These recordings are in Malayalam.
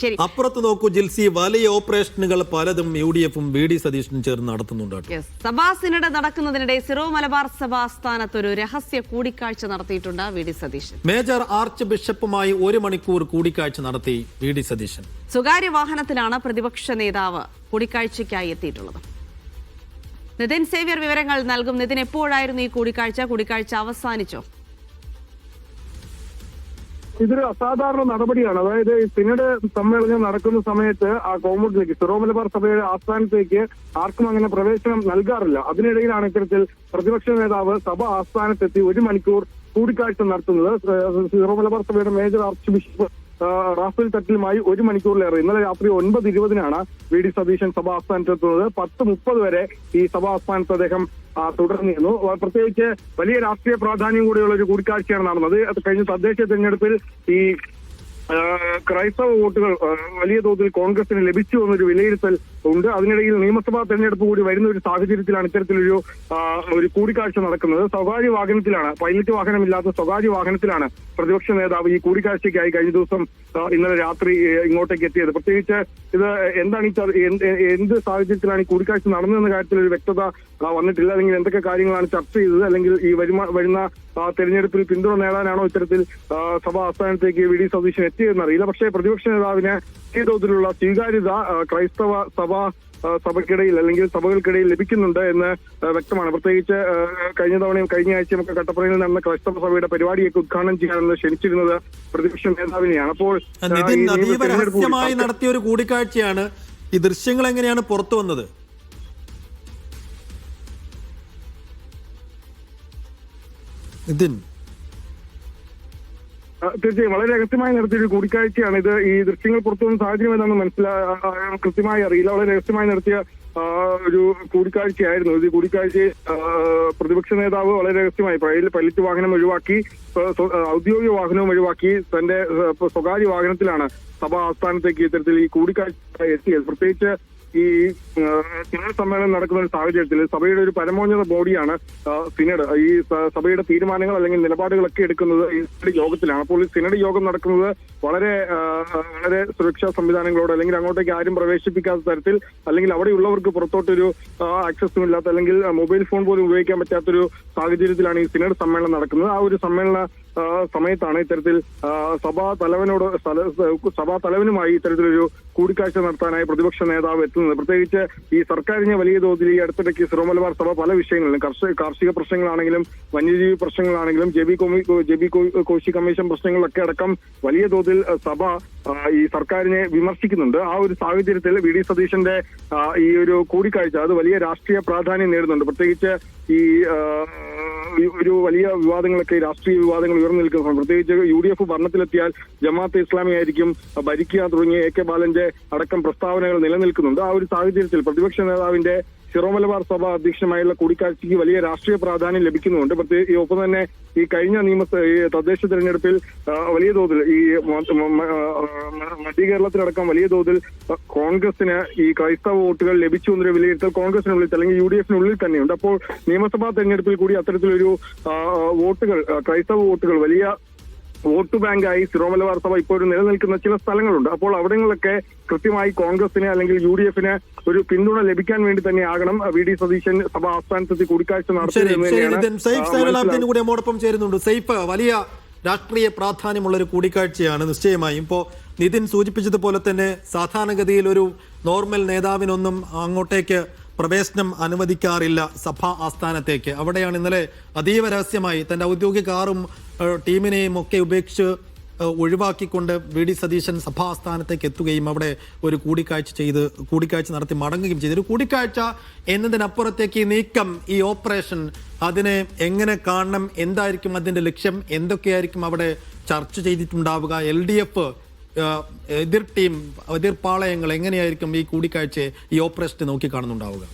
ശരി, അപ്പുറത്ത് നോക്കൂ ജിൽസി, വലിയ ഓപ്പറേഷനുകൾ പലതും UDF-ഉം VD സതീശനും ചേർന്ന് നടത്തുന്നുണ്ട്. സഭാ സിനഡ് നടക്കുന്നതിനിടെ സിറോ മലബാർ സഭ ആസ്ഥാനത്ത് ഒരു രഹസ്യ കൂടിക്കാഴ്ച നടത്തിയിട്ടുണ്ട് VD സതീശൻ. മേജർ ആർച്ച് ബിഷപ്പുമായി 1 മണിക്കൂർ കൂടിക്കാഴ്ച നടത്തി VD സതീശൻ. സ്വകാര്യ വാഹനത്തിലാണ് പ്രതിപക്ഷ നേതാവ് കൂടിക്കാഴ്ചയ്ക്കായി എത്തിയിട്ടുള്ളത്. നിതിൻ സേവ്യർ വിവരങ്ങൾ നൽകും. നിതിൻ, എപ്പോഴായിരുന്നു ഈ കൂടിക്കാഴ്ച അവസാനിച്ചോ? ഇതൊരു അസാധാരണ നടപടിയാണ്. അതായത് സിനഡ് സമ്മേളനം നടക്കുന്ന സമയത്ത് ആ കോമ്പൗണ്ടിലേക്ക്, സിറോ മലബാർ സഭയുടെ ആസ്ഥാനത്തേക്ക് ആർക്കും അങ്ങനെ പ്രവേശനം നൽകാറില്ല. അതിനിടയിലാണ് ഇത്തരത്തിൽ പ്രതിപക്ഷ നേതാവ് സഭ ആസ്ഥാനത്തെത്തി 1 മണിക്കൂർ കൂടിക്കാഴ്ച നടത്തുന്നത്. സിറോ മലബാർ സഭയുടെ മേജർ ആർച്ച് ബിഷപ്പ് റാഫേൽ തട്ടിലുമായി 1 മണിക്കൂറിലേറെ. ഇന്നലെ രാത്രി 9:20 VD സതീശൻ സഭ ആസ്ഥാനത്തെത്തുന്നത്. 10:30 വരെ ഈ സഭ ആസ്ഥാനത്ത് അദ്ദേഹം തുടർന്നിരുന്നു. പ്രത്യേകിച്ച് വലിയ രാഷ്ട്രീയ പ്രാധാന്യം കൂടിയുള്ള ഒരു കൂടിക്കാഴ്ചയാണ് നടന്നത്. കഴിഞ്ഞ തദ്ദേശ തെരഞ്ഞെടുപ്പിൽ ഈ ക്രൈസ്തവ വോട്ടുകൾ വലിയ തോതിൽ കോൺഗ്രസിന് ലഭിച്ചു എന്നൊരു വിലയിരുത്തൽ ഉണ്ട്. അതിനിടയിൽ നിയമസഭാ തെരഞ്ഞെടുപ്പ് കൂടി വരുന്ന ഒരു സാഹചര്യത്തിലാണ് ഇത്തരത്തിലൊരു കൂടിക്കാഴ്ച നടക്കുന്നത്. സ്വകാര്യ വാഹനത്തിലാണ്, പൈലറ്റ് വാഹനമില്ലാത്ത സ്വകാര്യ വാഹനത്തിലാണ് പ്രതിപക്ഷ നേതാവ് ഈ കൂടിക്കാഴ്ചയ്ക്കായി കഴിഞ്ഞ ദിവസം ഇന്നലെ രാത്രി ഇങ്ങോട്ടേക്ക് എത്തിയത്. പ്രത്യേകിച്ച് ഇത് എന്താണ് എന്ത് സാഹചര്യത്തിലാണ് ഈ കൂടിക്കാഴ്ച നടന്നതെന്ന കാര്യത്തിൽ ഒരു വ്യക്തത വന്നിട്ടില്ല. അല്ലെങ്കിൽ എന്തൊക്കെ കാര്യങ്ങളാണ് ചർച്ച ചെയ്തത്, അല്ലെങ്കിൽ ഈ വരുന്ന തെരഞ്ഞെടുപ്പിൽ പിന്തുണ നേടാനാണോ ഇത്തരത്തിൽ സഭാ ആസ്ഥാനത്തേക്ക് VD സതീശൻ എത്തിയതെന്നറിയില്ല. പക്ഷേ പ്രതിപക്ഷ നേതാവിന് വലിയ തോതിലുള്ള സ്വീകാര്യത ക്രൈസ്തവ സഭയ്ക്കിടയിൽ അല്ലെങ്കിൽ സഭകൾക്കിടയിൽ ലഭിക്കുന്നുണ്ട് എന്ന് വ്യക്തമാണ്. പ്രത്യേകിച്ച് കഴിഞ്ഞ തവണയും കഴിഞ്ഞ ആഴ്ചയും ഒക്കെ കട്ടപ്പനയിൽ നടന്ന ക്രൈസ്തവ സഭയുടെ പരിപാടിയൊക്കെ ഉദ്ഘാടനം ചെയ്യാനെന്ന് ക്ഷണിച്ചിരുന്നത് പ്രതിപക്ഷ നേതാവിനെയാണ്. അപ്പോൾ അതീവ രഹസ്യമായി നടത്തിയ ഒരു കൂടിക്കാഴ്ചയാണ്. ഈ ദൃശ്യങ്ങൾ എങ്ങനെയാണ് പുറത്തു വന്നത്? തീർച്ചയായും വളരെ രഹസ്യമായി നടത്തിയൊരു കൂടിക്കാഴ്ചയാണ് ഇത്. ഈ ദൃശ്യങ്ങൾ പുറത്തുവന്ന സാഹചര്യം എന്താണെന്ന് കൃത്യമായി അറിയില്ല. വളരെ രഹസ്യമായി നടത്തിയ ഒരു കൂടിക്കാഴ്ചയായിരുന്നു ഇത്. കൂടിക്കാഴ്ച പ്രതിപക്ഷ നേതാവ് വളരെ രഹസ്യമായി പൈലറ്റ് വാഹനം ഒഴിവാക്കി, ഔദ്യോഗിക വാഹനവും ഒഴിവാക്കി തന്റെ സ്വകാര്യ വാഹനത്തിലാണ് സഭാ ആസ്ഥാനത്തേക്ക് ഇത്തരത്തിൽ ഈ കൂടിക്കാഴ്ച എത്തിയത്. പ്രത്യേകിച്ച് ഈ സിനഡ് സമ്മേളനം നടക്കുന്ന ഒരു സാഹചര്യത്തിൽ സഭയുടെ ഒരു പരമോന്നത ബോഡിയാണ് സിനഡ്. ഈ സഭയുടെ തീരുമാനങ്ങൾ അല്ലെങ്കിൽ നിലപാടുകളൊക്കെ എടുക്കുന്നത് ഈ സിനഡ് യോഗത്തിലാണ്. അപ്പോൾ ഈ സിനഡ് യോഗം നടക്കുന്നത് വളരെ സുരക്ഷാ സംവിധാനങ്ങളോട്, അല്ലെങ്കിൽ അങ്ങോട്ടേക്ക് ആരും പ്രവേശിപ്പിക്കാത്ത തരത്തിൽ, അല്ലെങ്കിൽ അവിടെയുള്ളവർക്ക് പുറത്തോട്ടൊരു ആക്സസും ഇല്ലാത്ത, അല്ലെങ്കിൽ മൊബൈൽ ഫോൺ പോലും ഉപയോഗിക്കാൻ പറ്റാത്തൊരു സാഹചര്യത്തിലാണ് ഈ സിനഡ് സമ്മേളനം നടക്കുന്നത്. ആ ഒരു സമ്മേളന സമയത്താണ് ഇത്തരത്തിൽ സഭാ തലവനുമായി ഇത്തരത്തിലൊരു കൂടിക്കാഴ്ച നടത്താനായി പ്രതിപക്ഷ നേതാവ് എത്തുന്നത്. പ്രത്യേകിച്ച് ഈ സർക്കാരിന് വലിയ തോതിൽ ഈ അടുത്തിടയ്ക്ക് സിറോ മലബാർ സഭ പല വിഷയങ്ങളിലും, കാർഷിക പ്രശ്നങ്ങളാണെങ്കിലും വന്യജീവി പ്രശ്നങ്ങളാണെങ്കിലും ജെബി കോശി കമ്മീഷൻ പ്രശ്നങ്ങളിലൊക്കെ അടക്കം വലിയ തോതിൽ സഭ ഈ സർക്കാരിനെ വിമർശിക്കുന്നുണ്ട്. ആ ഒരു സാഹചര്യത്തിൽ VD സതീശന്റെ ഈ ഒരു കൂടിക്കാഴ്ച അത് വലിയ രാഷ്ട്രീയ പ്രാധാന്യം നേടുന്നുണ്ട്. പ്രത്യേകിച്ച് ഈ ഒരു വലിയ വിവാദങ്ങളൊക്കെ, രാഷ്ട്രീയ വിവാദങ്ങൾ ഉയർന്നു നിൽക്കുന്ന, പ്രത്യേകിച്ച് UDF ഭരണത്തിലെത്തിയാൽ ജമാഅത്തെ ഇസ്ലാമി ആയിരിക്കും ഭരിക്കുക തുടങ്ങിയ AK ബാലന്റെ അടക്കം പ്രസ്താവനകൾ നിലനിൽക്കുന്നുണ്ട്. ആ ഒരു സാഹചര്യത്തിൽ പ്രതിപക്ഷ നേതാവിന്റെ സിറോ മലബാർ സഭ അധ്യക്ഷമായുള്ള കൂടിക്കാഴ്ചയ്ക്ക് വലിയ രാഷ്ട്രീയ പ്രാധാന്യം ലഭിക്കുന്നുണ്ട്. പ്രത്യേകിച്ച് ഒപ്പം തന്നെ ഈ കഴിഞ്ഞ തദ്ദേശ തെരഞ്ഞെടുപ്പിൽ വലിയ തോതിൽ ഈ മധ്യ കേരളത്തിലടക്കം വലിയ തോതിൽ കോൺഗ്രസിന് ഈ ക്രൈസ്തവ വോട്ടുകൾ ലഭിച്ചു എന്നൊരു വിലയിരുത്തൽ കോൺഗ്രസിനുള്ളിൽ അല്ലെങ്കിൽ UDF-നുള്ളിൽ തന്നെയുണ്ട്. അപ്പോൾ നിയമസഭാ തെരഞ്ഞെടുപ്പിൽ കൂടി അത്തരത്തിലൊരു വോട്ടുകൾ, ക്രൈസ്തവ വോട്ടുകൾ വലിയ വോട്ട് ബാങ്കായി സിറോ മലബാർ സഭ ഇപ്പോഴും നിലനിൽക്കുന്ന ചില സ്ഥലങ്ങളുണ്ട്. അപ്പോൾ അവിടങ്ങളിലൊക്കെ കൃത്യമായി കോൺഗ്രസിന് അല്ലെങ്കിൽ UDF-ന് ഒരു പിന്തുണ ലഭിക്കാൻ വേണ്ടി തന്നെയാകണം VD സതീശൻ സഭ ആസ്ഥാനത്തെത്തി കൂടിക്കാഴ്ച ചേരുന്നുണ്ട്. സൈഫ്, വലിയ രാഷ്ട്രീയ പ്രാധാന്യമുള്ള ഒരു കൂടിക്കാഴ്ചയാണ് നിശ്ചയമായും. ഇപ്പോൾ നിതിൻ സൂചിപ്പിച്ചതുപോലെ തന്നെ സാധാരണഗതിയിൽ ഒരു നോർമൽ നേതാവിനൊന്നും അങ്ങോട്ടേക്ക് പ്രവേശനം അനുവദിക്കാറില്ല സഭാ ആസ്ഥാനത്തേക്ക്. അവിടെയാണ് ഇന്നലെ അതീവ രഹസ്യമായി തന്റെ ഔദ്യോഗിക കാറും ടീമിനെയും ഒക്കെ ഉപേക്ഷിച്ച് ഒഴിവാക്കിക്കൊണ്ട് VD സതീശൻ സഭാ ആസ്ഥാനത്തേക്ക് എത്തുകയും അവിടെ ഒരു കൂടിക്കാഴ്ച നടത്തി മടങ്ങുകയും ചെയ്തു. ഒരു കൂടിക്കാഴ്ച എന്നതിനപ്പുറത്തേക്ക് ഈ നീക്കം, ഈ ഓപ്പറേഷൻ, അതിനെ എങ്ങനെ കാണണം, എന്തായിരിക്കും അതിന്റെ ലക്ഷ്യം, എന്തൊക്കെയായിരിക്കും അവിടെ ചർച്ച ചെയ്തിട്ടുണ്ടാവുക, LDF എതിർപ്പാളയങ്ങൾ എങ്ങനെയായിരിക്കും ഈ കൂടിക്കാഴ്ചയെ, ഈ ഓപ്പറേഷനെ നോക്കി കാണുന്നുണ്ടാവുക?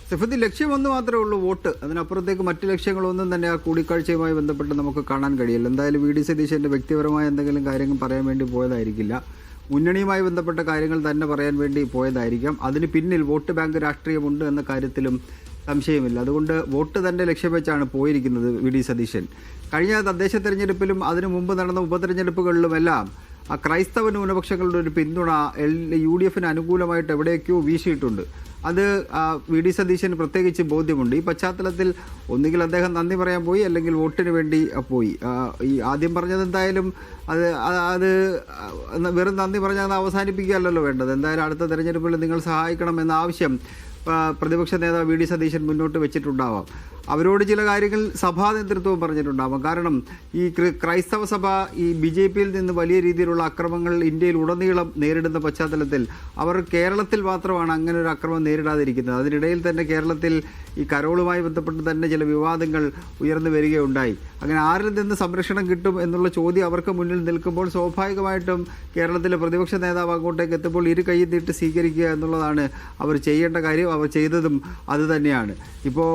സിഫത്തി, ലക്ഷ്യമൊന്നു മാത്രമേ ഉള്ളൂ, വോട്ട്. അതിനപ്പുറത്തേക്ക് മറ്റു ലക്ഷ്യങ്ങളൊന്നും തന്നെ ആ കൂടിക്കാഴ്ചയുമായി ബന്ധപ്പെട്ട് നമുക്ക് കാണാൻ കഴിയില്ല. എന്തായാലും VD സതീശന്റെ വ്യക്തിപരമായ എന്തെങ്കിലും കാര്യങ്ങൾ പറയാൻ വേണ്ടി പോയതായിരിക്കില്ല. മുന്നണിയുമായി ബന്ധപ്പെട്ട കാര്യങ്ങൾ തന്നെ പറയാൻ വേണ്ടി പോയതായിരിക്കാം. അതിന് പിന്നിൽ വോട്ട് ബാങ്ക് രാഷ്ട്രീയമുണ്ട് എന്ന കാര്യത്തിലും സംശയമില്ല. അതുകൊണ്ട് വോട്ട് തന്നെ ലക്ഷ്യം വെച്ചാണ് പോയിരിക്കുന്നത് വി.ഡി. സതീശൻ. കഴിഞ്ഞ തദ്ദേശ തെരഞ്ഞെടുപ്പിലും അതിനു മുമ്പ് നടന്ന ഉപതെരഞ്ഞെടുപ്പുകളിലുമെല്ലാം ആ ക്രൈസ്തവ ന്യൂനപക്ഷങ്ങളുടെ ഒരു പിന്തുണ UDF-ന് അനുകൂലമായിട്ട് എവിടെയൊക്കെയോ വീശിയിട്ടുണ്ട്. അത് വി.ഡി. സതീശന് പ്രത്യേകിച്ച് ബോധ്യമുണ്ട്. ഈ പശ്ചാത്തലത്തിൽ ഒന്നുകിൽ അദ്ദേഹം നന്ദി പറയാൻ പോയി, അല്ലെങ്കിൽ വോട്ടിന് വേണ്ടി പോയി. ഈ ആദ്യം പറഞ്ഞത് എന്തായാലും അത് വെറും നന്ദി പറഞ്ഞാൽ അത് അവസാനിപ്പിക്കുകയല്ലല്ലോ വേണ്ടത്. എന്തായാലും അടുത്ത തെരഞ്ഞെടുപ്പിൽ നിങ്ങൾ സഹായിക്കണം എന്ന ആവശ്യം പ്രതിപക്ഷ നേതാവ് വി.ഡി. സതീശൻ മുന്നോട്ട് വെച്ചിട്ടുണ്ടാവാം. അവരോട് ചില കാര്യങ്ങൾ സഭാ നേതൃത്വവും പറഞ്ഞിട്ടുണ്ടാവാം. കാരണം ഈ ക്രൈസ്തവ സഭ ഈ BJP-യിൽ നിന്ന് വലിയ രീതിയിലുള്ള അക്രമങ്ങൾ ഇന്ത്യയിൽ ഉടനീളം നേരിടുന്ന പശ്ചാത്തലത്തിൽ അവർ കേരളത്തിൽ മാത്രമാണ് അങ്ങനെ ഒരു അക്രമം നേരിടാതിരിക്കുന്നത്. അതിനിടയിൽ തന്നെ കേരളത്തിൽ ഈ കരോളുമായി ബന്ധപ്പെട്ട് തന്നെ ചില വിവാദങ്ങൾ ഉയർന്നു വരികയുണ്ടായി. അങ്ങനെ ആരിൽ നിന്ന് സംരക്ഷണം കിട്ടും എന്നുള്ള ചോദ്യം അവർക്ക് മുന്നിൽ നിൽക്കുമ്പോൾ സ്വാഭാവികമായിട്ടും കേരളത്തിലെ പ്രതിപക്ഷ നേതാവ് അങ്ങോട്ടേക്ക് എത്തുമ്പോൾ ഇരു കൈ നീട്ടി സ്വീകരിക്കുക എന്നുള്ളതാണ് അവർ ചെയ്യേണ്ട കാര്യം. അവർ ചെയ്തതും അതുതന്നെയാണ്. ഇപ്പോൾ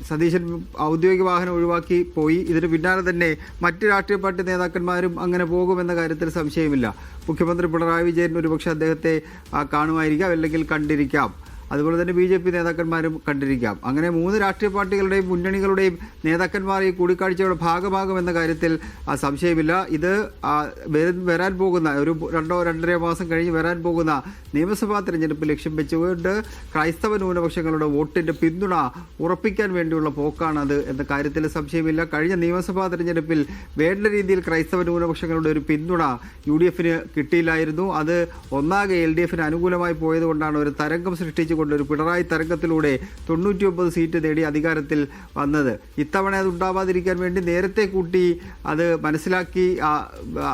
സതീശൻ ഔദ്യോഗിക വാഹനം ഒഴിവാക്കി പോയി. ഇതിന് പിന്നാലെ തന്നെ മറ്റ് രാഷ്ട്രീയ പാർട്ടി നേതാക്കന്മാരും അങ്ങനെ പോകുമെന്ന കാര്യത്തിൽ സംശയമില്ല. മുഖ്യമന്ത്രി പിണറായി വിജയൻ ഒരുപക്ഷെ അദ്ദേഹത്തെ കാണുമായിരിക്കാം, അല്ലെങ്കിൽ കണ്ടിരിക്കാം. അതുപോലെ തന്നെ BJP നേതാക്കന്മാരും കണ്ടിരിക്കാം. അങ്ങനെ 3 രാഷ്ട്രീയ പാർട്ടികളുടെയും മുന്നണികളുടെയും നേതാക്കന്മാർ ഈ കൂടിക്കാഴ്ചയുടെ ഭാഗമാകുമെന്ന കാര്യത്തിൽ സംശയമില്ല. ഇത് വരാൻ പോകുന്ന ഒരു 2-2.5 മാസം കഴിഞ്ഞ് വരാൻ പോകുന്ന നിയമസഭാ തെരഞ്ഞെടുപ്പ് ലക്ഷ്യം വെച്ചുകൊണ്ട് ക്രൈസ്തവ ന്യൂനപക്ഷങ്ങളുടെ വോട്ടിൻ്റെ പിന്തുണ ഉറപ്പിക്കാൻ വേണ്ടിയുള്ള പോക്കാണത് എന്ന കാര്യത്തിൽ സംശയമില്ല. കഴിഞ്ഞ നിയമസഭാ തെരഞ്ഞെടുപ്പിൽ വേണ്ട രീതിയിൽ ക്രൈസ്തവ ന്യൂനപക്ഷങ്ങളുടെ ഒരു പിന്തുണ UDF-ന് കിട്ടിയില്ലായിരുന്നു. അത് ഒന്നാകെ LDF-ന് അനുകൂലമായി പോയതുകൊണ്ടാണ് ഒരു തരംഗം സൃഷ്ടിച്ചു ഒരു പിണറായി തരംഗത്തിലൂടെ 99 സീറ്റ് നേടി അധികാരത്തിൽ വന്നത്. ഇത്തവണ അത് ഉണ്ടാവാതിരിക്കാൻ വേണ്ടി നേരത്തെ കൂട്ടി അത് മനസ്സിലാക്കി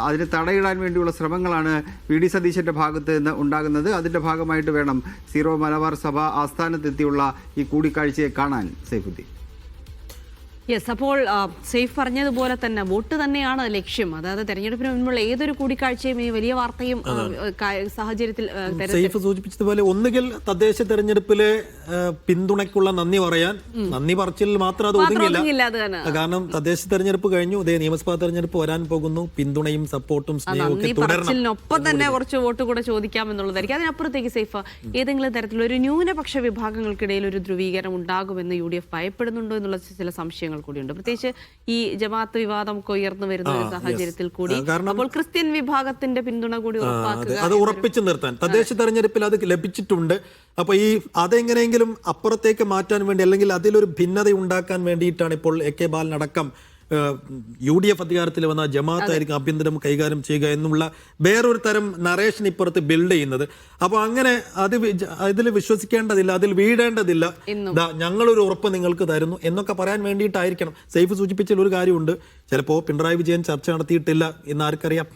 അതിന് തടയിടാൻ വേണ്ടിയുള്ള ശ്രമങ്ങളാണ് വി.ഡി. സതീശന്റെ ഭാഗത്ത് നിന്ന് ഉണ്ടാകുന്നത്. അതിന്റെ ഭാഗമായിട്ട് വേണം സീറോ മലബാർ സഭ ആസ്ഥാനത്തെത്തിയുള്ള ഈ കൂടിക്കാഴ്ചയെ കാണാൻ. സൈഫുദ്ദീൻ. യെസ്, അപ്പോൾ സേഫ് പറഞ്ഞതുപോലെ തന്നെ വോട്ട് തന്നെയാണ് ലക്ഷ്യം. അതായത് തെരഞ്ഞെടുപ്പിന് മുൻപുള്ള ഏതൊരു കൂടിക്കാഴ്ചയും ഈ വലിയ വാർത്തയും സാഹചര്യത്തിൽ സേഫ് സൂചിപ്പിച്ചതുപോലെ ഒന്നുകിൽ തദ്ദേശ തെരഞ്ഞെടുപ്പിലെ പിന്തുണയ്ക്കുള്ള നന്ദി പറയാൻ, നന്ദി പറച്ചിൽ മാത്രം അത് ഒതുങ്ങില്ല. കാരണം തദ്ദേശ തെരഞ്ഞെടുപ്പ് കഴിഞ്ഞു, ഇതേ നിയമസഭാ തെരഞ്ഞെടുപ്പ് വരാൻ പോകുന്നു. പിന്തുണയും സപ്പോർട്ടും സ്നേഹവും പറച്ചിലിനൊപ്പം തന്നെ കുറച്ച് വോട്ട് കൂടെ ചോദിക്കാം എന്നുള്ളതായിരിക്കും. അതിനപ്പുറത്തേക്ക് സേഫ് ഏതെങ്കിലും തരത്തിലുള്ള ഒരു ന്യൂനപക്ഷ വിഭാഗങ്ങൾക്കിടയിൽ ഒരു ധ്രുവീകരണം ഉണ്ടാകുമെന്ന് UDF ഭയപ്പെടുന്നുണ്ടോ എന്നുള്ള ചില സംശയങ്ങൾ കൂടിയുണ്ട്. പ്രത്യേകിച്ച് ഈ ജമാഅത്ത് വിവാദം ഒക്കെ ഉയർന്നു വരുന്ന ഒരു സാഹചര്യത്തിൽ കൂടി അപ്പോൾ ക്രിസ്ത്യൻ വിഭാഗത്തിന്റെ പിന്തുണ കൂടി അത് ഉറപ്പിച്ചു നിർത്താൻ തദ്ദേശ തെരഞ്ഞെടുപ്പിൽ അത് ലഭിച്ചിട്ടുണ്ട്. അപ്പൊ ഈ അതെങ്ങനെയെങ്കിലും അപ്പുറത്തേക്ക് മാറ്റാൻ വേണ്ടി, അല്ലെങ്കിൽ അതിലൊരു ഭിന്നത ഉണ്ടാക്കാൻ വേണ്ടിയിട്ടാണ് ഇപ്പോൾ AK ബാലനടക്കം UDF അധികാരത്തിൽ വന്ന ജമാഅത്തായിരിക്കും ആഭ്യന്തരം കൈകാര്യം ചെയ്യുക എന്നുള്ള വേറൊരു തരം നറേഷൻ ഇപ്പുറത്ത് ബിൽഡ് ചെയ്യുന്നത്. അപ്പോൾ അങ്ങനെ അതിൽ വിശ്വസിക്കേണ്ടതില്ല, അതിൽ വീഴേണ്ടതില്ല, ഞങ്ങളൊരു ഉറപ്പ് നിങ്ങൾക്ക് തരുന്നു എന്നൊക്കെ പറയാൻ വേണ്ടിയിട്ടായിരിക്കണം. സൈഫ് സൂചിപ്പിച്ച ഒരു കാര്യമുണ്ട്, ചിലപ്പോൾ പിണറായി വിജയൻ ചർച്ച നടത്തിയിട്ടില്ല എന്ന് ആർക്കറിയാം.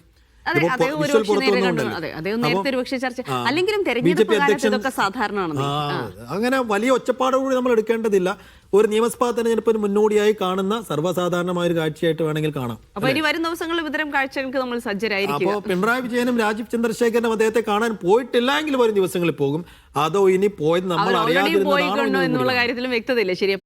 അങ്ങനെ വലിയ ഒച്ചപ്പാടോടുകൂടി നമ്മൾ എടുക്കേണ്ടതില്ല. ഒരു നിയമസഭാ തെരഞ്ഞെടുപ്പിന് മുന്നോടിയായി കാണുന്ന സർവ്വസാധാരണമായ ഒരു കാഴ്ചയായിട്ട് വേണമെങ്കിൽ കാണാം. അപ്പോൾ ഇനി വരും ദിവസങ്ങളിൽ ഇത്തരം കാഴ്ചകൾക്ക് നമ്മൾ സജ്ജരായിരിക്കും. അപ്പോൾ പിണറായി വിജയനും രാജീവ് ചന്ദ്രശേഖരനും അദ്ദേഹത്തെ കാണാൻ പോയിട്ടില്ല എങ്കിൽ വരും ദിവസങ്ങളിൽ പോകും. അതോ ഇനി പോയത് നമ്മൾ അറിയാതിരുന്നതാണോ എന്നുള്ള കാര്യത്തിലും വ്യക്തതയില്ല. ശരി.